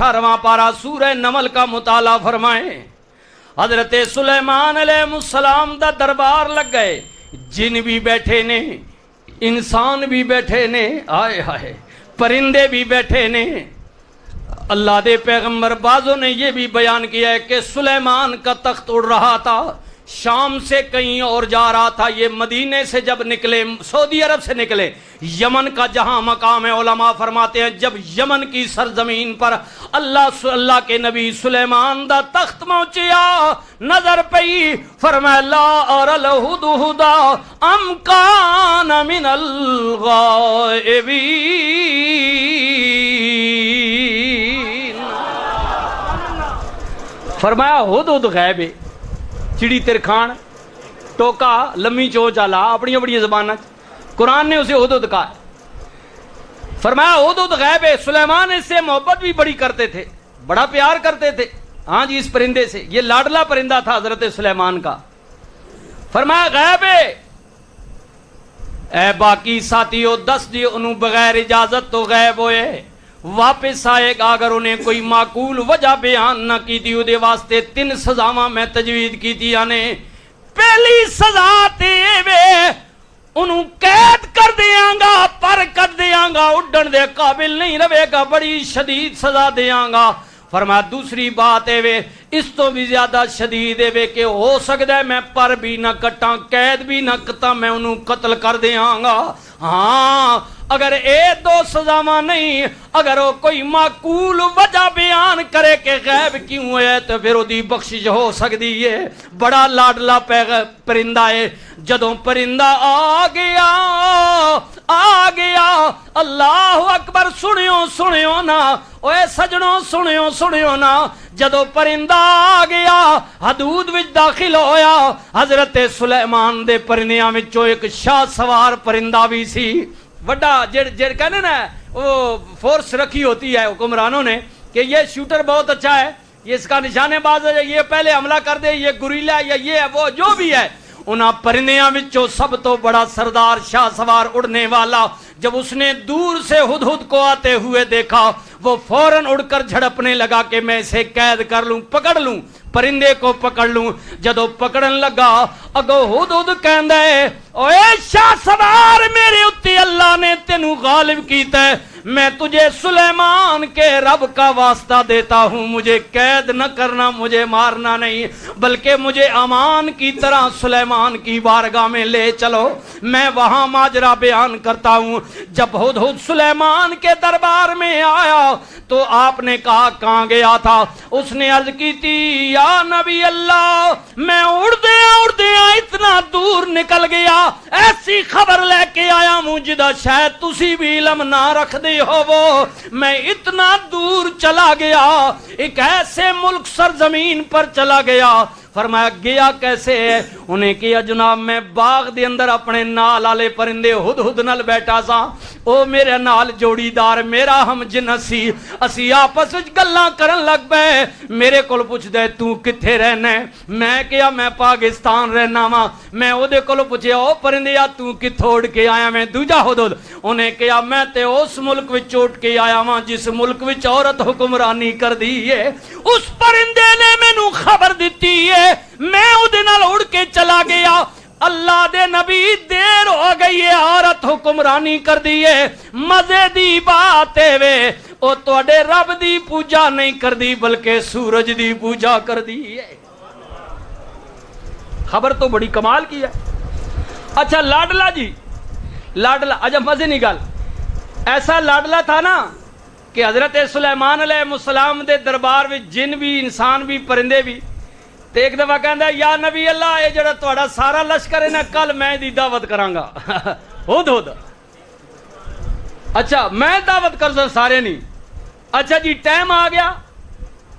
18واں پارہ سورہ نمل کا مطالعہ فرمائیں۔ حضرت سلیمان علیہ السلام دا دربار لگ گئے، جن بھی بیٹھے نے، انسان بھی بیٹھے نے، آئے ہائے پرندے بھی بیٹھے نے۔ اللہ دے پیغمبر بعضوں نے یہ بھی بیان کیا ہے کہ سلیمان کا تخت اڑ رہا تھا، شام سے کہیں اور جا رہا تھا۔ یہ مدینے سے جب نکلے، سعودی عرب سے نکلے، یمن کا جہاں مقام ہے، علماء فرماتے ہیں جب یمن کی سرزمین پر اللہ کے نبی سلیمان دا تخت پہنچیا، نظر پئی، فرمایا لا ارى الهدهد ام کان من الغائبین۔ فرمایا ہدہد غیب ہے، چڑی ترکھان ٹوکا لمی چونچ آلا اپنی بڑی زبان، قرآن نے اسے ہدہد کہا۔ فرمایا ہدہد غیب ہے۔ سلیمان اس سے محبت بھی بڑی کرتے تھے، بڑا پیار کرتے تھے، ہاں جی اس پرندے سے، یہ لاڈلا پرندہ تھا حضرت سلیمان کا۔ فرمایا غیب ہے۔ اے باقی ساتھیو دس جی انہوں بغیر اجازت تو غیب ہوئے، واپس آئے گا اگر انہیں کوئی معقول وجہ بیان نہ کی تھی، دے واسطے 3 سزاواں میں تجوید کی تھی۔ یعنی پہلی سزا تے وے انہوں قید کر دیاں گا، پر کر دیاں گا، اڈن دے قابل نہیں رہے گا، بڑی شدید سزا دیاں گا۔ فرمایا دوسری بات ہے وے اس تو بھی زیادہ شدید ہے وے کہ ہو سکتا ہے میں پر بھی نہ کٹاں، قید بھی نہ کتا، میں انہوں قتل کر دیاں گا۔ ہاں اگر اے 2 سزاواں نہیں، اگر وہ کوئی معقول وجہ بیان کرے کہ غیب کیوں ہے تو پھر دی بخشش ہو سکتی ہے۔ بڑا لاڈلا پرندہ ہے۔ جدوں پرندہ آ گیا اللہ اکبر، سنیو نا اوے سجنوں، سنیو نا، جدوں پرندہ آ گیا حدود وچ داخل ہویا، حضرت سلیمان دے پرندیاں وچوں ایک شاہ سوار پرندہ بھی سی، وڈا جڑ کہنے نا وہ فورس رکھی ہوتی ہے حکمرانوں نے کہ یہ شوٹر بہت اچھا ہے، یہ اس کا نشانے باز ہے، یہ پہلے حملہ کر دے، یہ گوریلا یا یہ وہ جو بھی ہے۔ انہاں پرندیاں وچوں سب تو بڑا سردار شاہ سوار اڑنے والا، جب اس نے دور سے ہدہد کو آتے ہوئے دیکھا، وہ فوراً اڑ کر جھڑپنے لگا کہ میں اسے قید کر لوں، پکڑ لوں، پرندے کو پکڑ لوں۔ جدو پکڑن لگا اگو ہدہد کہندا ہے اوے شاہ سوار میرے اُتے اللہ نے تینوں غالب کیتا ہے، میں تجھے سلیمان کے رب کا واسطہ دیتا ہوں، مجھے قید نہ کرنا، مجھے مارنا نہیں، بلکہ مجھے امان کی طرح سلیمان کی بارگاہ میں لے چلو، میں وہاں ماجرا بیان کرتا ہوں۔ جب ہدہد سلیمان کے دربار میں آیا تو آپ نے کہا کہاں گیا تھا؟ اس نے عرض کی تھی یا نبی اللہ میں اڑدیا اتنا دور نکل گیا، ایسی خبر لے کے آیا ہوں جدا شاید تسی بھی علم نہ رکھ دے ہو، وہ میں اتنا دور چلا گیا، ایک ایسے ملک سرزمین پر چلا گیا۔ فرمایا گیا کیسے ہے؟ انہیں کیا جناب میں باغ دے اندر اپنے نال آلے پرندے ہدہد نال بیٹھا سا، او میرے نال جوڑی دار میرا ہم جنس سی، اسی آپس وچ گلاں کرن لگ پئے، میرے کول پوچھ دے تو کتھے رہنا ہے؟ میں کیا میں پاکستان رہنا وا۔ میں او دے کول پوچھیا او پرندیا تو کتھوں اڑ کے آیا؟ میں دوجا ہدہد۔ انہیں کیا میں تے اس ملک وچ اڑ کے آیا وا جس ملک وچ عورت حکمرانی کر دی ہے، اس پرندے نے مینوں خبر دتی ہے، میں اودے نال اڑ کے چلا گیا۔ اللہ دے نبی دیر ہو گئی ہے، عورت حکمرانی کر دی ہے، مزے دی بات ہے وے او تواڈے رب دی پوجا نہیں کر دی بلکہ سورج دی پوجا کر دی ہے۔ خبر تو بڑی کمال کی ہے۔ اچھا لاڈلا جی، لاڈلا اچھا مزے نہیں گل، ایسا لاڈلا تھا نا کہ حضرت سلیمان علیہ السلام دے دربار میں جن بھی انسان بھی پرندے بھی، تے ایک دفعہ کہندا ہے یا نبی اللہ اے جڑا تہاڈا سارا لشکر ہے نا کل میں دی دعوت کراں گا۔ ہدہد اچھا میں دعوت کر سا سارے نہیں۔ اچھا جی ٹائم آ گیا،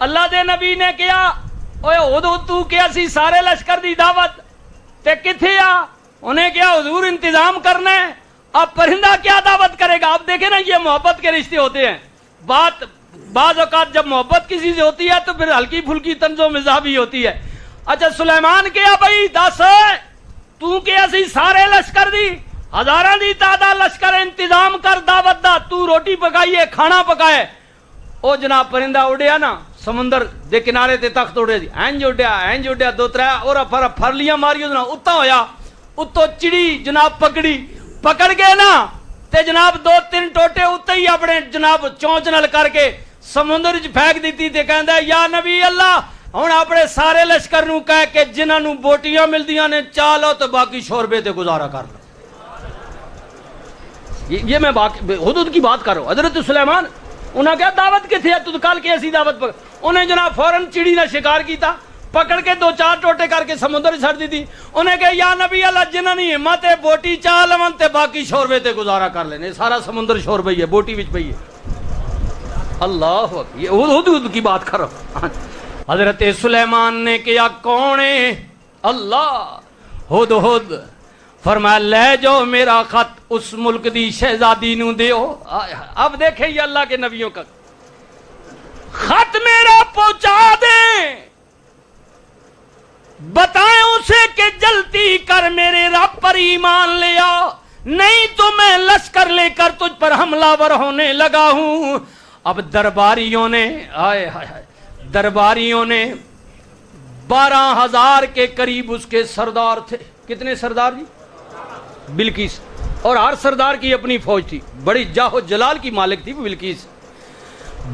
اللہ دے نبی نے کہا اوے ہدہد تو کیا سی سارے لشکر دی دعوت تے کتھے آ؟ انہیں کیا حضور انتظام کرنا ہے، اب پرندہ کیا دعوت کرے گا؟ اب دیکھیں نا یہ محبت کے رشتے ہوتے ہیں، بعض اوقات جب محبت کسی سے ہوتی ہے تو پھر ہلکی پھلکی طنز و مزاح بھی ہوتی ہے۔ اچھا سلیمان کیا بھائی دس تو کیا سی سارے لشکر دی ہزاراں دی تعداد لشکر انتظام کر دعوت دا، تو روٹی پکائیے کھانا پکائے۔ او جناب پرندہ اڑیا نا سمندر دے کنارے تے تخت اڑے دی اینج اڈیا دو ترے اور پھرلیاں ماری نا اتا ہویا اتو چڑی جناب پکڑ کے نا تے جناب 2-3 ٹوٹے اتے ہی اپنے جناب چونچ نال کر کے سمندر وچ پھینک دیتی تے کہندا ہے یا نبی اللہ ہن اپنے سارے لشکر نو کہہ کے جنہاں نو بوٹیاں ملدیاں نے چالو تے باقی شوربے تے گزارا کر لو. یہ میں حدود کی بات کر رہا ہوں. حضرت سلیمان انہاں کہا دعوت کتھے ہے تو کل کے ایسی دعوت پر انہیں جناب فوراً چڑی نہ شکار کیتا پکڑ کے 2-4 ٹوٹے کر کے سمندر چھڑ دی تھی. انہیں کہا یا نبی اللہ جنہاں نہیں ہمت ہے بوٹی چاہ لون تے باقی شوربے تے گزارا کر لینے. سارا سمندر شوربے ہی ہے بوٹی وچ پئی ہے. اللہ اکبر یہ حدود کی بات کر رہا ہوں. حضرت سلیمان نے کیا کون ہے اللہ ہد فرمایا لے جو میرا خط اس ملک دی شہزادی نو دیو. اب دیکھیں یہ اللہ کے نبیوں کا خط میرا پہنچا دیں بتائیں اسے کہ جلدی کر میرے رب پر ایمان لیا نہیں تو میں لشکر لے کر تجھ پر حملہ ور ہونے لگا ہوں. اب درباریوں نے 12,000 کے قریب اس کے سردار تھے. کتنے سردار جی؟ بلقیس. اور ہر سردار کی اپنی فوج تھی. بڑی جاہ جلال کی مالک تھی وہ بلقیس.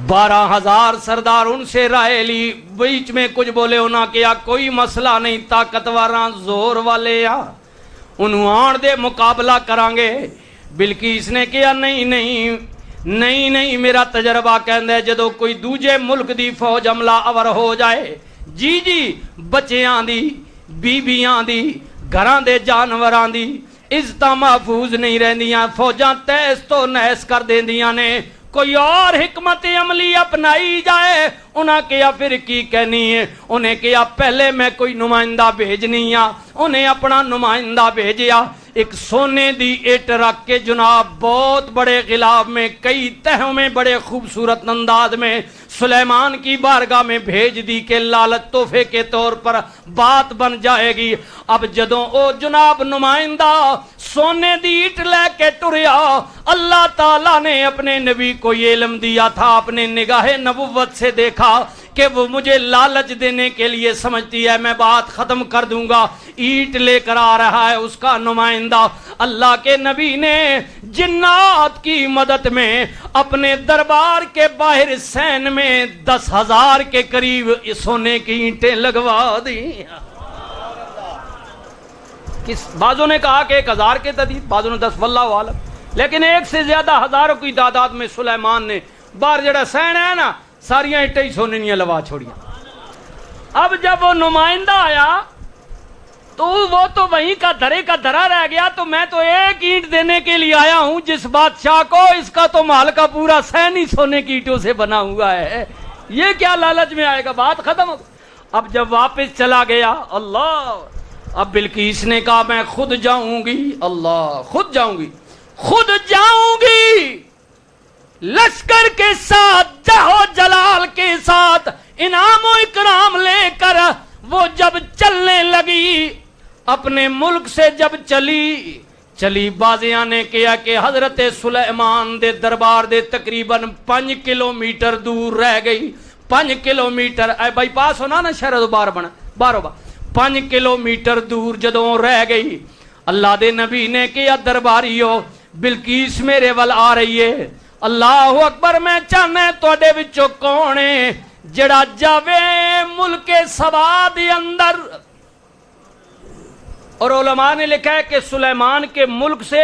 12,000 سردار ان سے رائے لی. بیچ میں کچھ بولے ہونا کیا کوئی مسئلہ نہیں طاقتوراں زور والے انہوں آن دے مقابلہ کرانگے. بلقیس نے کیا نہیں میرا تجربہ کہندہ ہے جدو کوئی دوجے ملک دی فوج حملہ آور ہو جائے جی بچیاں دی بیبیاں دی گھران دے جانوراں دی عزتاں محفوظ نہیں رہندیاں فوجاں تیس تو نیس کر دیندیاں نے. کوئی اور حکمت عملی اپنائی جائے انہاں کیا پھر کی کہنی ہے. انہیں کیا پہلے میں کوئی نمائندہ بھیجنی انہیں اپنا نمائندہ بھیجیا. ایک سونے دی اٹ رکھ کے جناب بہت بڑے غلاف میں کئی تہوں میں بڑے خوبصورت انداز میں سلیمان کی بارگاہ میں بھیج دی کہ لالت تحفے کے طور پر بات بن جائے گی. اب جدوں او جناب نمائندہ سونے دی اٹ لے کے ٹریا اللہ تعالیٰ نے اپنے نبی کو یہ علم دیا تھا اپنے نگاہ نبوت سے دیکھا کہ وہ مجھے لالچ دینے کے لیے سمجھتی ہے میں بات ختم کر دوں گا. اینٹ لے کر آ رہا ہے اس کا نمائندہ. اللہ کے نبی نے جنات کی مدد میں اپنے دربار کے باہر سین میں 10,000 کے قریب سونے کی اینٹیں لگوا دی. بعضوں نے کہا کہ 1,000 کے تدید بعضوں نے 10 واللہ عالم لیکن 1 سے زیادہ ہزاروں کی تعداد میں سلیمان نے باہر جڑا سین ہے نا ساریاں اینٹیں ہی سونے نہیں لوا چھوڑیاں. اب جب وہ نمائندہ آیا تو وہ تو وہیں کا دھرا رہ گیا. تو میں تو ایک اینٹ دینے کے لیے آیا ہوں جس بادشاہ کو اس کا تو مال کا پورا سین ہی سونے کی اینٹوں سے بنا ہوا ہے. یہ کیا لالچ میں آئے گا بات ختم ہو. اب جب واپس چلا گیا اللہ اب بلقیس نے کہا میں خود جاؤں گی. اللہ خود جاؤں گی لشکر کے ساتھ جاہو جلال کے ساتھ انعام و اکرام لے کر. وہ جب چلنے لگی اپنے ملک سے جب چلی بازیاں نے کیا کہ حضرت سلیمان دے دربار دے تقریباً 5 کلومیٹر دور رہ گئی. 5 کلومیٹر بائی پاس ہونا نا شہر بار بنا بارو 5 کلومیٹر دور جدوں رہ گئی. اللہ دے نبی نے کیا درباریو بلقیس میرے ول آ رہی ہے. اللہ اکبر. میں چاہنا تواڈے وچوں کون ہے جڑا جاوے ملک سبا دے اندر. اور علماء نے لکھا ہے کہ سلیمان کے ملک سے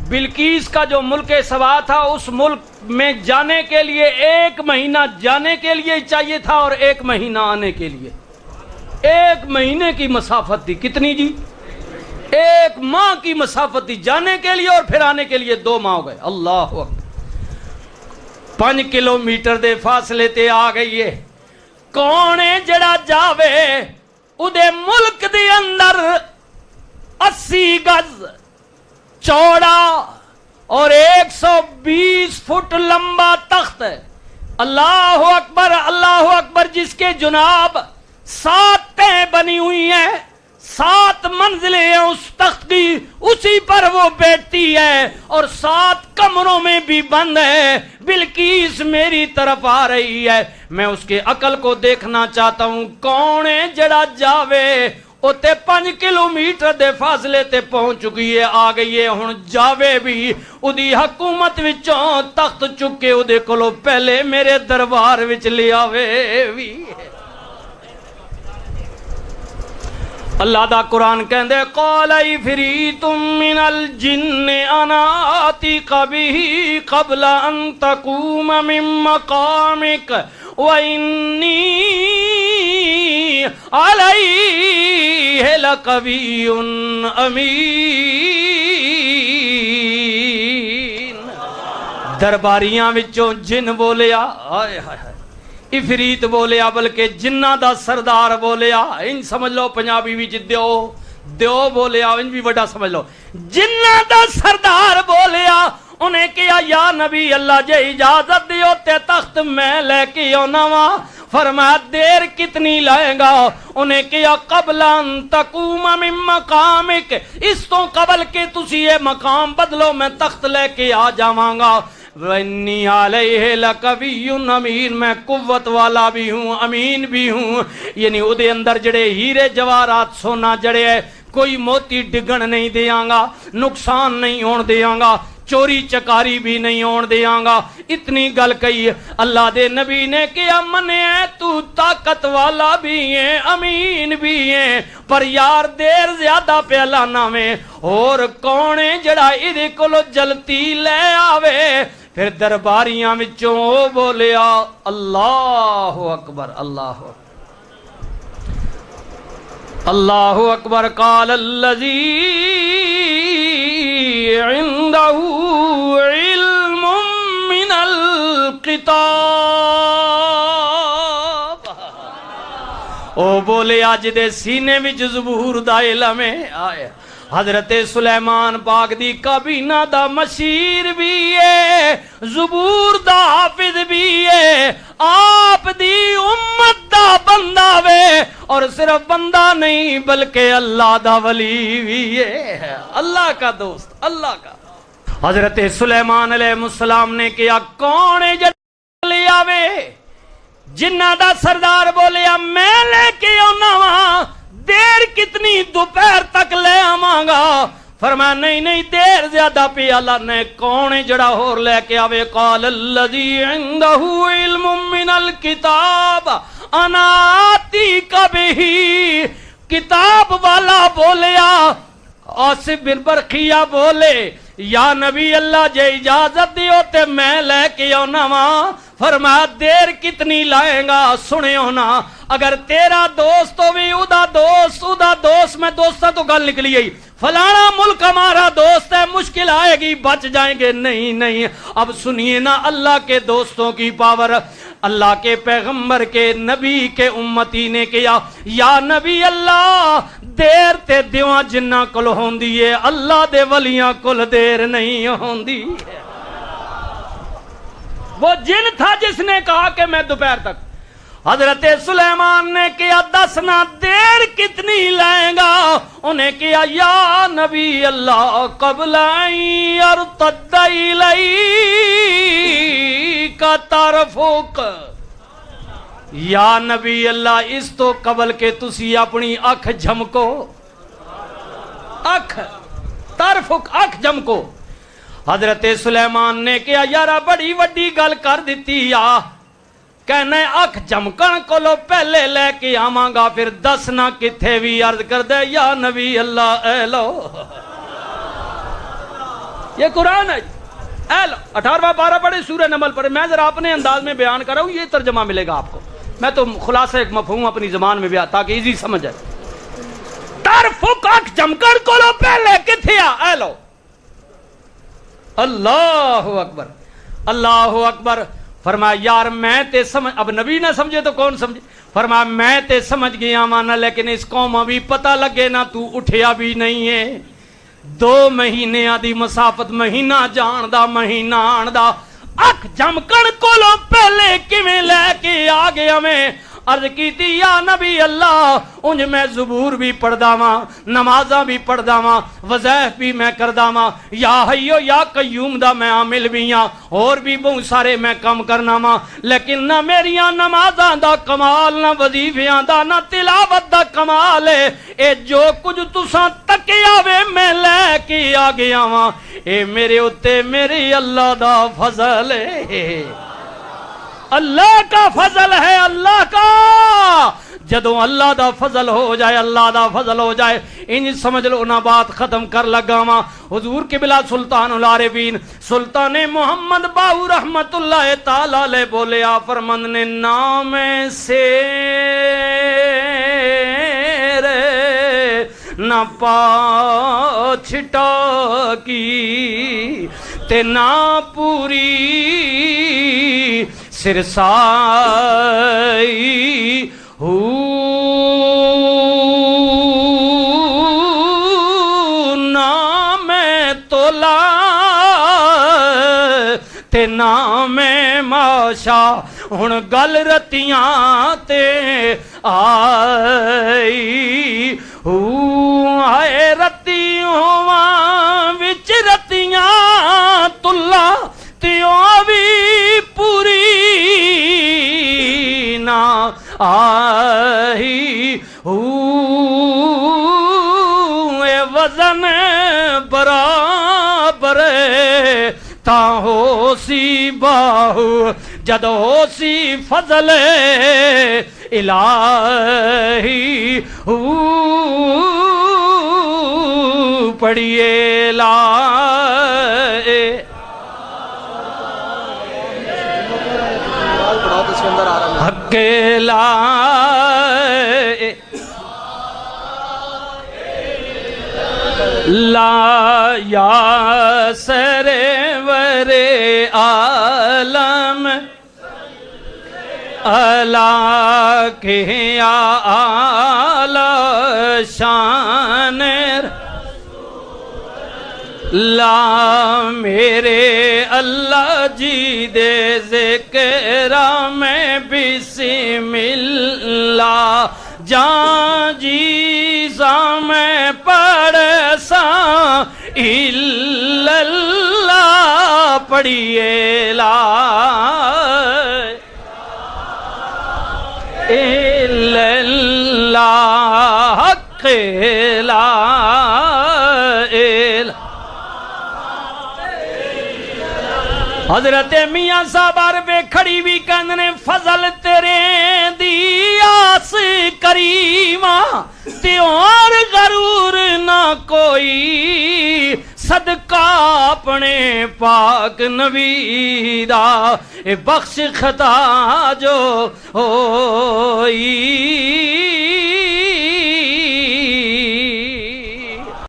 بلقیس کا جو ملک سبا تھا اس ملک میں جانے کے لیے 1 مہینہ جانے کے لیے چاہیے تھا اور 1 مہینہ آنے کے لیے 1 مہینے کی مسافت تھی. کتنی جی؟ 1 ماہ کی مسافت تھی جانے کے لیے اور پھر آنے کے لیے 2 ماہ ہو گئے. اللہ اکبر. 5 کلومیٹر دے فاصلے تے آ گئی ہے. کون ہے جڑا جاوے اودے ملک دے اندر 80 گز چوڑا اور 120 فٹ لمبا تخت ہے. اللہ اکبر اللہ اکبر. جس کے جناب 7 تہیں بنی ہوئی ہیں. 7 منزلیں ہیں اس تخت کی، اسی پر وہ بیٹھتی ہے، اور 7 کمروں میں بھی بند ہے۔ بلقیس میری طرف آ رہی ہے، میں اس کے عقل کو دیکھنا چاہتا ہوں، کون ہے جڑا جاوے؟ اوتے 5 کلومیٹر دے فاصلے تے پہنچ چکی ہے، آ گئی ہے، ہن جاوے بھی اودی حکومت وچوں تخت چک کے اودے کولو پہلے میرے دربار وچ لے آوے بھی۔ اللہ دا قرآن کہندے قال عفریت من الجن انا آتیک بہ قبل ان تقوم من مقامک وانی علیہ لقوی امین۔ درباریاں وچوں جن بولیا، ہائے ہائے، افریت بولیا، بلکہ جنہ دا سردار بولیا، ان سمجھ لو پنجابی وچ دیو بولیا، ان بھی بڑا سمجھ لو، جنہ دا سردار بولیا، انہیں کہا یا نبی اللہ جے اجازت دیو تے تخت میں لے کے آنا وا۔ فرمایا دیر کتنی لائے گا؟ انہیں کہا قبل ان تقوم من مقامک، اس تو قبل کہ تسی یہ مقام بدلو میں تخت لے کے آ جاواں گا۔ وَإِنِّي عَلَيْهِ لَقَوِيٌّ امین، میں قوت والا بھی ہوں، امین بھی ہوں، یعنی اودے اندر جڑے ہیرے جواہرات سونا جڑے ہے، کوئی موتی ڈگن نہیں دیاں گا، نقصان نہیں ہون دیاں گا، چوری چکاری بھی نہیں ہون دیاں گا۔ اتنی گل کہی اللہ دے نبی نے کہ امن ہے، تو طاقت والا بھی ہے، امین بھی ہے، پر یار دیر زیادہ پہ لانا میں، اور کون ہے جڑا ادھے کولو جلتی لے آوے؟ پھر درباریاں وچوں او بولیا اللہ اکبر، اللہ اکبر، اللہ اکبر، قال الذی عنده علم من الکتاب، او بولے آج دے سینے وچ زبور دا علم ہے۔ آئے حضرت سلیمان پاک دی کابینہ دا مشیر بھی ہے، زبور دا حافظ بھی ہے، آپ دی امت دا بندہ وے، اور صرف بندہ نہیں بلکہ اللہ دا ولی بھی ہے، اللہ کا دوست، اللہ کا۔ حضرت سلیمان علیہ السلام نے کیا کون ہے جڑا لے آوے؟ جنہ دا سردار بولیا میں لے کے آنا وہاں، دیر کتنی؟ دوپہر تک لے آواں گا۔ فرمایا نہیں دیر زیادہ پی۔ اللہ نے کون جڑا ہور لے کے آوے؟ قال الذی عنده علم من الکتاب انا آتیک بہ، کتاب والا بولیا۔ آصف بن برقیہ بولے یا نبی اللہ جے اجازت دیو تے میں لے کے آنا وا۔ فرمایا دیر کتنی لائیں گا؟ سنے ہونا، اگر تیرا دوست ہوئی ادا دوست، میں دوستہ تو گل نکلی گئی، فلانا ملک ہمارا دوست ہے، مشکل آئے گی، بچ جائیں گے، نہیں۔ اب سنیے نا اللہ کے دوستوں کی پاور، اللہ کے پیغمبر کے نبی کے امتی نے کیا یا نبی اللہ دیر تے دیواں جنہ کل ہوندی ہے، اللہ دے ولیاں کل دیر نہیں ہوندی۔ وہ جن تھا جس نے کہا کہ میں دوپہر تک۔ حضرت سلیمان نے کیا دسنا دیر کتنی لائیں گا؟ انہیں کیا یا نبی اللہ قبل ان یرتد الیک طرفک، یا نبی اللہ اس تو قبل کہ تسی اپنی اکھ جھمکو، اکھ طرفک، اکھ جھمکو۔ حضرت سلیمان نے کیا یارا بڑی وڈی گل کر دیتی یا کہنا اکھ جھمکن کولو پہلے لے کے آواں گا، پھر دسنا کتھے بھی عرض کر دے یا نبی اللہ اے لو، یہ قرآن ہے اے لو۔ 18واں پارہ پڑھے، سورہ نمل پڑھے، میں ذرا اپنے انداز میں بیان کر رہا ہوں، یہ ترجمہ ملے گا آپ کو، میں تو خلاصہ ایک مفہوم اپنی زبان میں بیان تاکہ ایزی سمجھ جائے۔ طرفک اکھ جھمکن کولو پہلے کتھے اے لو۔ اللہ اکبر، اللہ اکبر۔ فرمایا یار میں تے سمجھ، اب نبی نہ سمجھے تو کون سمجھے؟ فرمایا میں تے سمجھ گیا مانا، لیکن اس قوم بھی پتہ لگے نہ تو اٹھیا بھی نہیں ہے۔ 2 مہینے آدھی مسافت، مہینہ جان دا مہینہ آن دا، اکھ جھمکن کولو پہلے کیویں لے کے آ گیا میں؟ عرض کیتی یا نبی اللہ انج میں زبور بھی پڑھدا واں نمازاں بھی پڑھدا واں وظائف بھی میں کردا واں یا حیو یا قیوم دا میں عامل بھی ہاں اور بھی بہت سارے میں کم کرنا واں لیکن نہ میریاں نمازاں دا کمال نہ وظیفیاں دا نہ تلاوت دا کمال ہے اے جو کچھ تساں تکیا وے میں لے کے آ گیا واں اے میرے اتے میرے اللہ دا فضل ہے اللہ کا فضل ہے اللہ کا جدوں اللہ دا فضل ہو جائے اللہ دا فضل ہو جائے انج سمجھ لو نہ بات ختم کر لگا ماں حضور قبلہ سلطان العارفین سلطان محمد باہو رحمت اللہ تعالی علیہ بولے آپ فرمند نے نام سے نہ پا چھٹا کی تے نہ پوری سرسائی نام تولا تے نام ماشا ہن گل رتیاں تے آئی آئے رتی ہواں وچ رتیاں تلا تیوں بھی پوری نہ آئی اے وزن برابر تا ہو سی باہو جد ہو سی فضل الہی پڑھیے لا حق لا لا یا سرور عالم اللہ کے اعلی شان لا میرے اللہ جی دے ذکر میں بسم اللہ جان جی سا میں پڑھ سا الا اللہ پڑھیے لا الا اللہ حق لا حضرت میاں صاحب عربے کھڑی بھی کہنے فضل تیرے دی آس کریماں تے اور غرور نہ کوئی صدقہ اپنے پاک نبی دا اے بخش خطا جو ہوئی